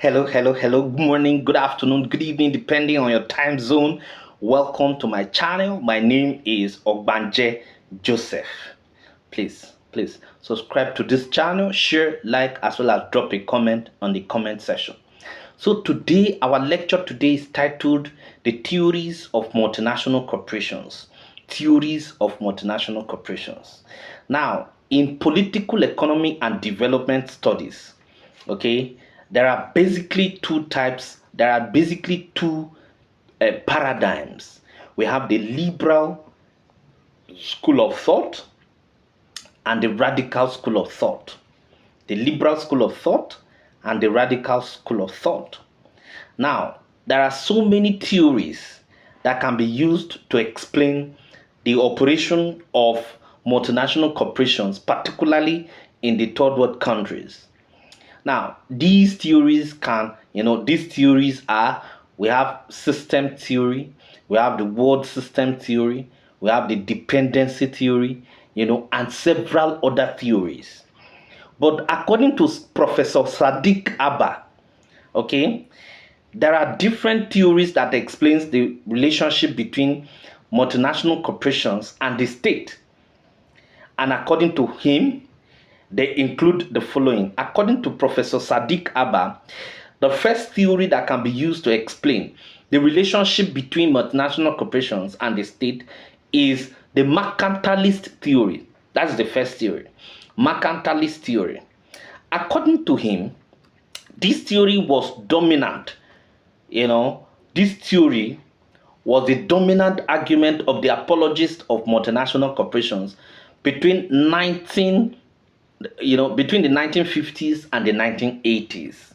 Hello. Good morning, good afternoon, good evening, depending on your time zone. Welcome to my channel. My name is Ogbanje Joseph. Please subscribe to this channel, share, like, as well as drop a comment on the comment section. So today, our lecture today is titled The Theories of Multinational Corporations. Theories of Multinational Corporations. Now, in political economy and development studies, okay, there are basically two types, paradigms. We have the liberal school of thought and the radical school of thought. The liberal school of thought and the radical school of thought. Now, there are so many theories that can be used to explain the operation of multinational corporations, particularly in the third world countries. Now, these theories are, we have system theory, we have the world system theory, we have the dependency theory, and several other theories. But according to Professor Sadiq Abba, okay, there are different theories that explains the relationship between multinational corporations and the state. And according to him, they include the following. According to Professor Sadiq Abba, the first theory that can be used to explain the relationship between multinational corporations and the state is the mercantilist theory. That's the first theory. Mercantilist theory. According to him, this theory was dominant. This theory was the dominant argument of the apologists of multinational corporations between between the 1950s and the 1980s.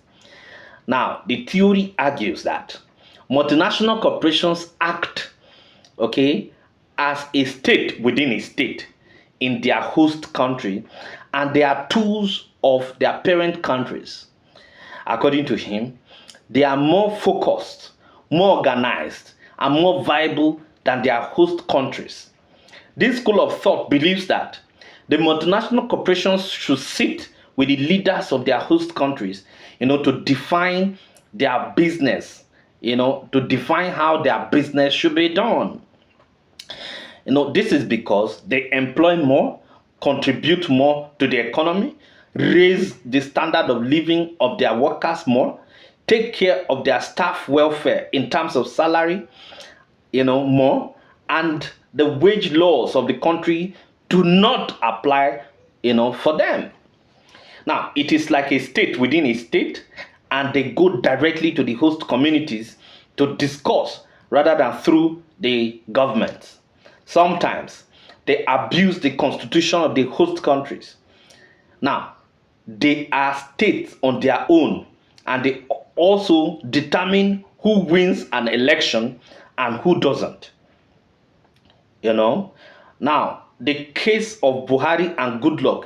Now, the theory argues that multinational corporations act, as a state within a state in their host country, and they are tools of their parent countries. According to him, they are more focused, more organized, and more viable than their host countries. This school of thought believes that the multinational corporations should sit with the leaders of their host countries, to define their business, to define how their business should be done. This is because they employ more, contribute more to the economy, raise the standard of living of their workers more, take care of their staff welfare in terms of salary, more, and the wage laws of the country do not apply, for them. Now, it is like a state within a state, and they go directly to the host communities to discuss rather than through the government. Sometimes they abuse the constitution of the host countries. Now, they are states on their own, and they also determine who wins an election and who doesn't. Now, the case of Buhari and Goodluck,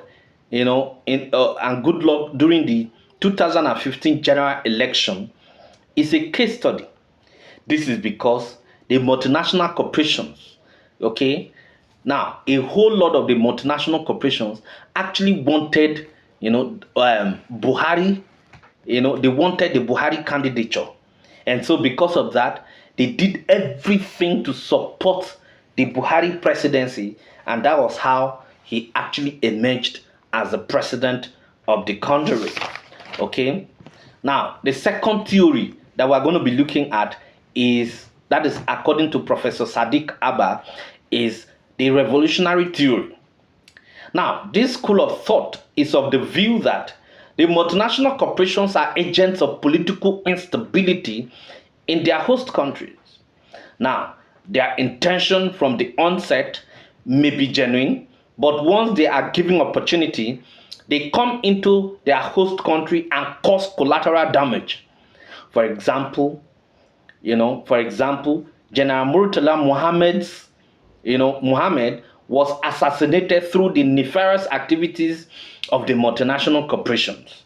during the 2015 general election is a case study. This is because the multinational corporations, now a whole lot of the multinational corporations actually wanted, Buhari, they wanted the Buhari candidature. And so because of that, they did everything to support the Buhari presidency, and that was how he actually emerged as the president of the country. Now, the second theory that we're going to be looking at is according to Professor Sadiq Abba, is the revolutionary theory. Now, this school of thought is of the view that the multinational corporations are agents of political instability in their host countries. Now, their intention from the onset may be genuine, but once they are given opportunity, they come into their host country and cause collateral damage. For example, General Murtala Muhammad was assassinated through the nefarious activities of the multinational corporations.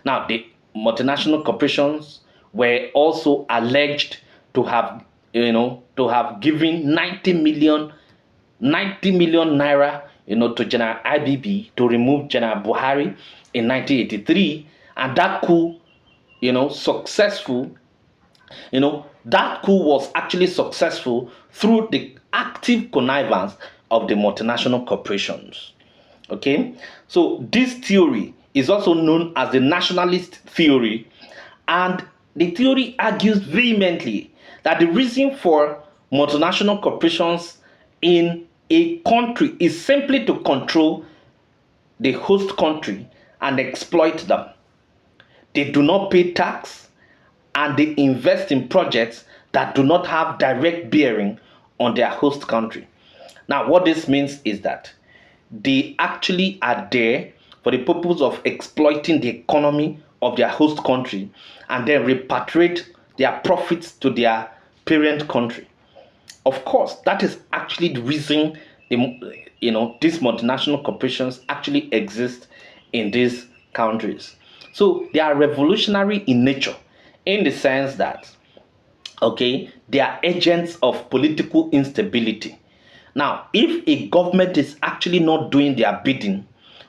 Now, the multinational corporations were also alleged to have given 90 million naira, to General IBB to remove General Buhari in 1983, and that coup, successful. That coup was actually successful through the active connivance of the multinational corporations. Okay, so this theory is also known as the nationalist theory, and the theory argues vehemently that the reason for multinational corporations in a country is simply to control the host country and exploit them. They do not pay tax, and they invest in projects that do not have direct bearing on their host country. Now, what this means is that they actually are there for the purpose of exploiting the economy of their host country and then repatriate their profits to their parent country. Of course, that is actually the reason these multinational corporations actually exist in these countries. So they are revolutionary in nature, in the sense that, okay, they are agents of political instability. Now, if a government is actually not doing their bidding,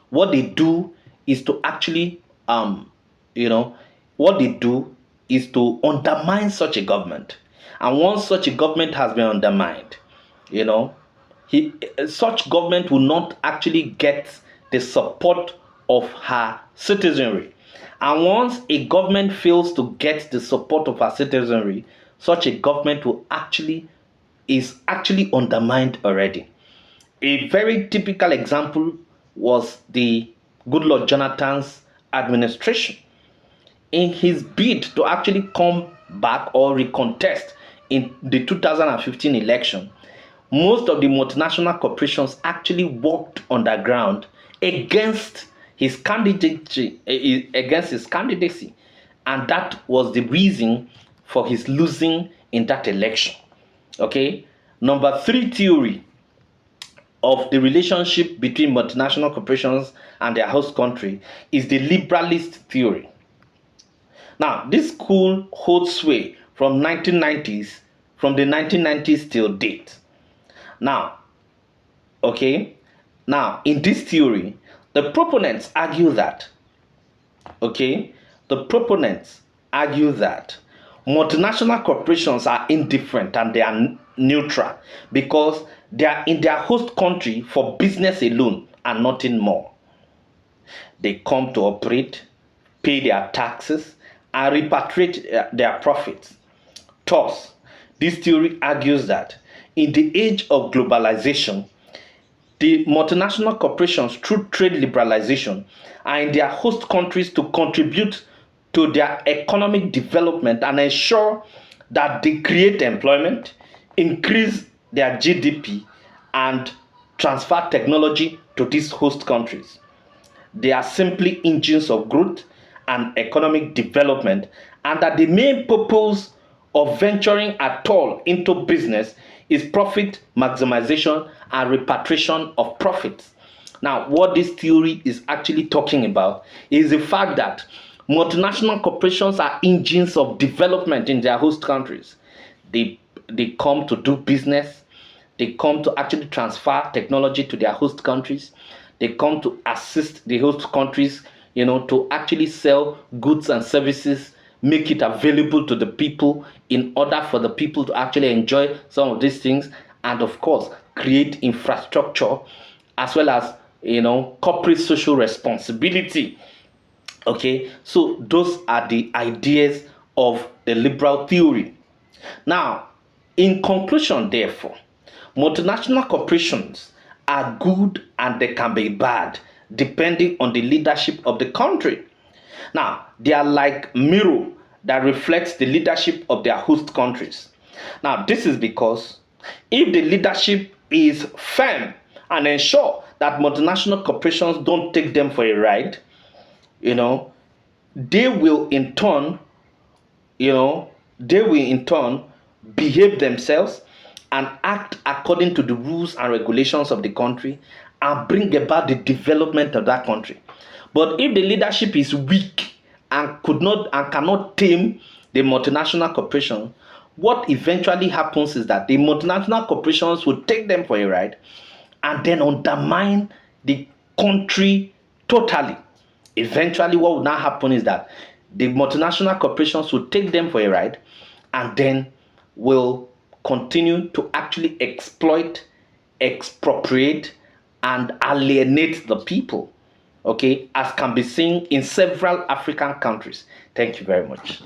what they do is to actually, what they do is to undermine such a government. And once such a government has been undermined, you know, such government will not actually get the support of her citizenry. And once a government fails to get the support of her citizenry, such a government is actually undermined already. A very typical example was the Goodluck Jonathan's administration. In his bid to actually come back or recontest in the 2015 election, most of the multinational corporations actually worked underground against his candidacy, and that was the reason for his losing in that election. Okay, number 3 theory of the relationship between multinational corporations and their host country is the liberalist theory. Now, this school holds sway from the 1990s till date. Now, in this theory, the proponents argue that, multinational corporations are indifferent and they are neutral because they are in their host country for business alone and nothing more. They come to operate, pay their taxes, and repatriate their profits. Thus, this theory argues that in the age of globalization, the multinational corporations, through trade liberalization, are in their host countries to contribute to their economic development and ensure that they create employment, increase their GDP, and transfer technology to these host countries. They are simply engines of growth and economic development, and that the main purpose of venturing at all into business is profit maximization and repatriation of profits. Now, what this theory is actually talking about is the fact that multinational corporations are engines of development in their host countries. They come to do business. They come to actually transfer technology to their host countries. They come to assist the host countries, to actually sell goods and services, make it available to the people in order for the people to actually enjoy some of these things, and of course, create infrastructure as well as, corporate social responsibility. Okay, so those are the ideas of the liberal theory. Now, in conclusion, therefore, multinational corporations are good and they can be bad depending on the leadership of the country. Now, they are like mirror that reflects the leadership of their host countries. Now, this is because if the leadership is firm and ensure that multinational corporations don't take them for a ride, they will in turn, behave themselves and act according to the rules and regulations of the country and bring about the development of that country. But if the leadership is weak and cannot tame the multinational corporation, what eventually happens is that the multinational corporations will take them for a ride and then undermine the country totally. Eventually, what will now happen is that the multinational corporations will take them for a ride and then will continue to actually exploit, expropriate, and alienate the people, okay, as can be seen in several African countries. Thank you very much.